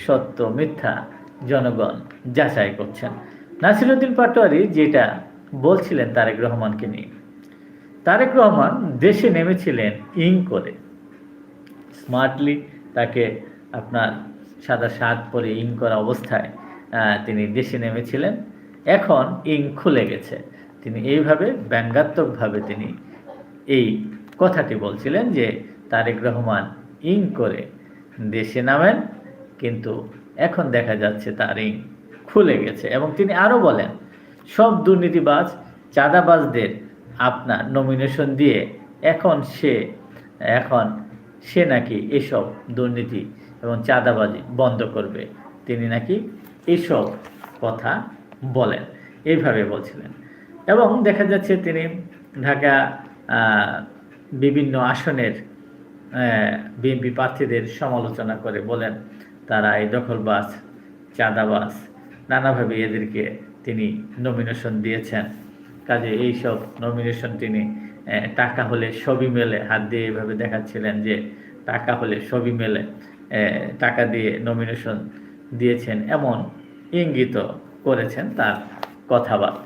সত্য মিথ্যা জনগণ যাচাই করছেন। নাসিরউদ্দিন পাটোয়ারি যেটা বলছিলেন তারেক রহমানকে নিয়ে, তারেক রহমান দেশে নেমেছিলেন ইং করে, স্মার্টলি তাকে আপনার সাদা শার্ট পরে ইং করা অবস্থায় তিনি দেশে নেমেছিলেন। এখন ইং খুলে গেছে। তিনি এইভাবে ব্যঙ্গাত্মকভাবে তিনি এই কথাটি বলছিলেন যে তারেক রহমান ইং করে দেশে নামেন, কিন্তু এখন দেখা যাচ্ছে তার ইং খুলে গেছে। এবং তিনি আরও বলেন, সব দুর্নীতিবাজ চাঁদাবাজদের আপনার নমিনেশন দিয়ে এখন সে নাকি এসব দুর্নীতি এবং চাঁদাবাজি বন্ধ করবে। তিনি নাকি এসব কথা বলেন, এইভাবে বলছিলেন। এবং দেখা যাচ্ছে তিনি ঢাকা বিভিন্ন আসনের বিএনপি প্রার্থীদের সমালোচনা করে বলেন তারা এই দখলবাজ চাঁদাবাজ, নানাভাবে এদেরকে তিনি নমিনেশন দিয়েছেন। কাজে এইসব নমিনেশন তিনি টাকা হলে সবই মেলে হাত দিয়ে এইভাবে দেখাচ্ছিলেন যে টাকা হলে সবই মেলে, টাকা দিয়ে নমিনেশন দিয়েছেন, এমন ইঙ্গিত করেছেন তার কথাবার্তা।